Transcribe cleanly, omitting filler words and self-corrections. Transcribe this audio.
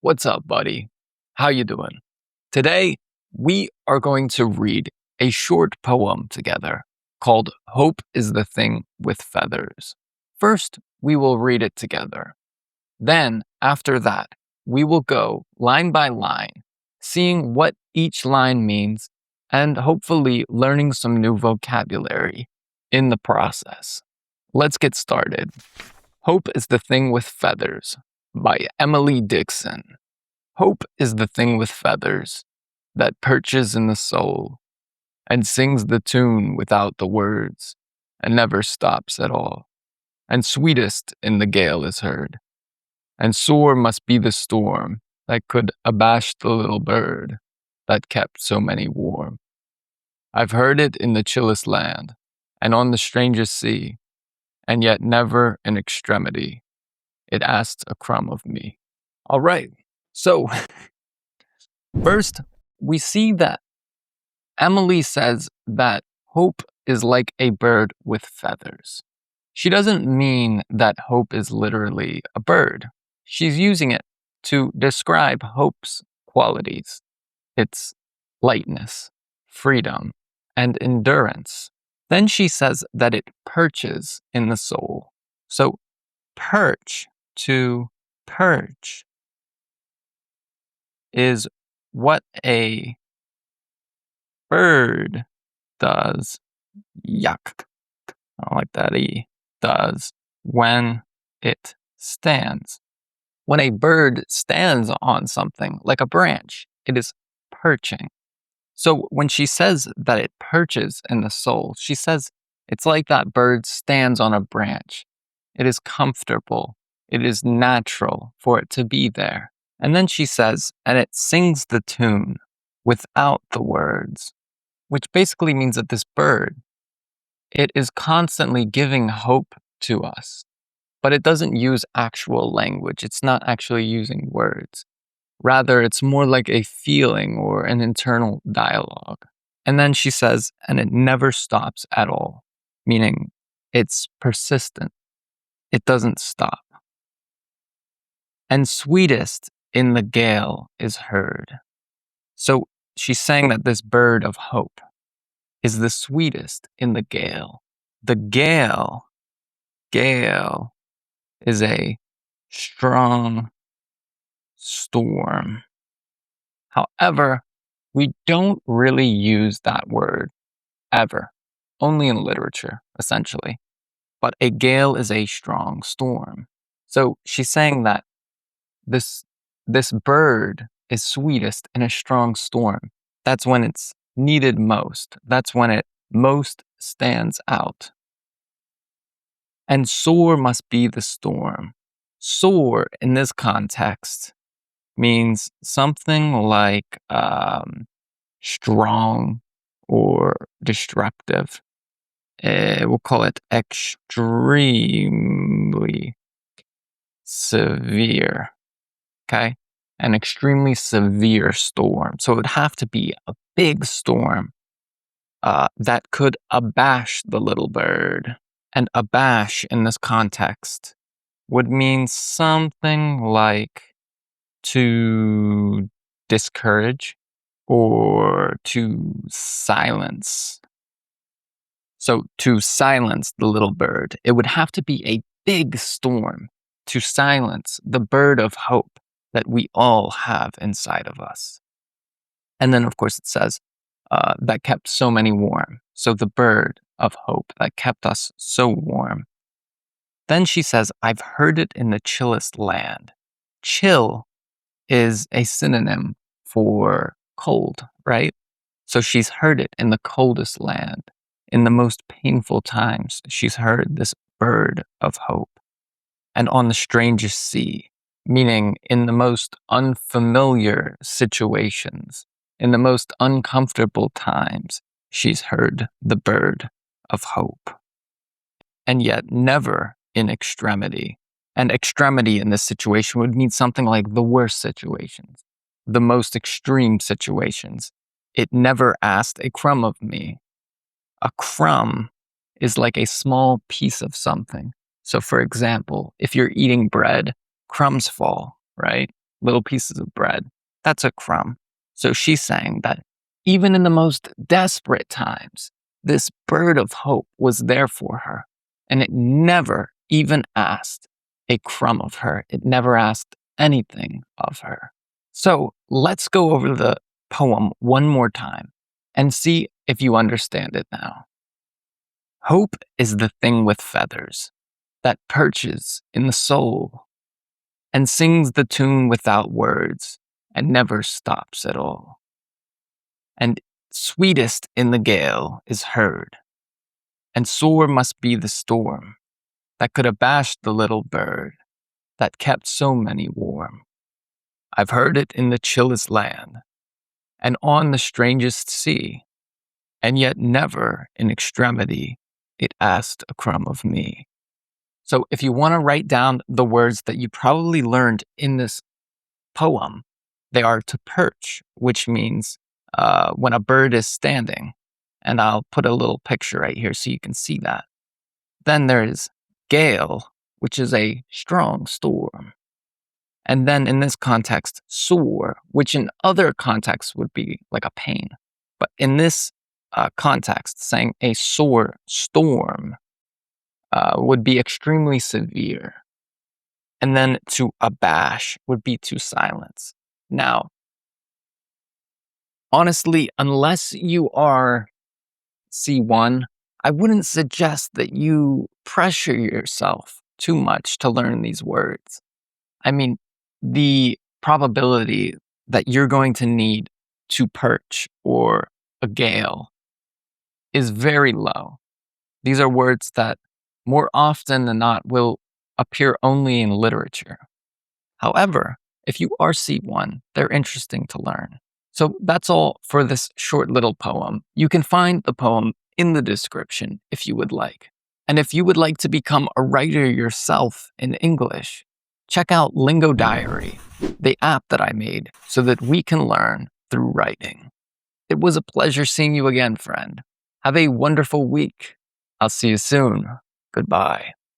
What's up, buddy? How you doing? Today, we are going to read a short poem together called Hope is the Thing with Feathers. First, we will read it together. Then, after that, we will go line by line, seeing what each line means and hopefully learning some new vocabulary in the process. Let's get started. Hope is the Thing with Feathers by Emily Dixon. Hope is the thing with feathers that perches in the soul and sings the tune without the words and never stops at all. And sweetest in the gale is heard. And sore must be the storm that could abash the little bird that kept so many warm. I've heard it in the chillest land and on the strangest sea, and yet never in extremity it asked a crumb of me. All right. So, first, we see that Emily says that hope is like a bird with feathers. She doesn't mean that hope is literally a bird. She's using it to describe hope's qualities, its lightness, freedom, and endurance. Then she says that it perches in the soul. So, perch, to perch, is what a bird does. Yuck. I don't like that E. Does when it stands. When a bird stands on something, like a branch, it is perching. So when she says that it perches in the soul, she says it's like that bird stands on a branch. It is comfortable. It is natural for it to be there. And then she says, and it sings the tune without the words, which basically means that this bird, it is constantly giving hope to us, but it doesn't use actual language. It's not actually using words. Rather, it's more like a feeling or an internal dialogue. And then she says, and it never stops at all, meaning it's persistent. It doesn't stop. And sweetest in the gale is heard. So she's saying that this bird of hope is the sweetest in the gale. The gale is a strong storm. However, we don't really use that word ever, only in literature, essentially. But a gale is a strong storm. So she's saying that this bird is sweetest in a strong storm. That's when it's needed most. That's when it most stands out. And sore must be the storm. Sore in this context means something like strong or destructive. We'll call it extremely severe. Okay? An extremely severe storm. So it would have to be a big storm that could abash the little bird. And abash in this context would mean something like to discourage or to silence. So to silence the little bird, it would have to be a big storm to silence the bird of hope that we all have inside of us. And then, of course, it says that kept so many warm. So the bird of hope that kept us so warm. Then she says, I've heard it in the chillest land. Chill is a synonym for cold, right? So she's heard it in the coldest land. In the most painful times, she's heard this bird of hope. And on the strangest sea, meaning in the most unfamiliar situations, in the most uncomfortable times, she's heard the bird of hope. And yet never in extremity. And extremity in this situation would mean something like the worst situations, the most extreme situations. It never asked a crumb of me. A crumb is like a small piece of something. So for example, if you're eating bread, crumbs fall, right? little pieces of bread. That's a crumb. So she's saying that even in the most desperate times, this bird of hope was there for her, and it never even asked a crumb of her. It never asked anything of her. So let's go over the poem one more time and see if you understand it now. Hope is the thing with feathers that perches in the soul and sings the tune without words and never stops at all. And sweetest in the gale is heard, and sore must be the storm that could abash the little bird that kept so many warm. I've heard it in the chillest land and on the strangest sea, and yet never in extremity it asked a crumb of me. So if you want to write down the words that you probably learned in this poem, they are to perch, which means when a bird is standing. And I'll put a little picture right here so you can see that. Then there's gale, which is a strong storm. And then in this context, sore, which in other contexts would be like a pain. But in this context, saying a sore storm would be extremely severe. And then to abash would be to silence. Now, honestly, unless you are C1, I wouldn't suggest that you pressure yourself too much to learn these words. I mean, the probability that you're going to need to perch or a gale is very low. These are words that more often than not will appear only in literature. However, if you are C1, they're interesting to learn. So that's all for this short little poem. You can find the poem in the description if you would like. And if you would like to become a writer yourself in English, check out Lingo Diary, the app that I made so that we can learn through writing. It was a pleasure seeing you again, friend. Have a wonderful week. I'll see you soon. Goodbye.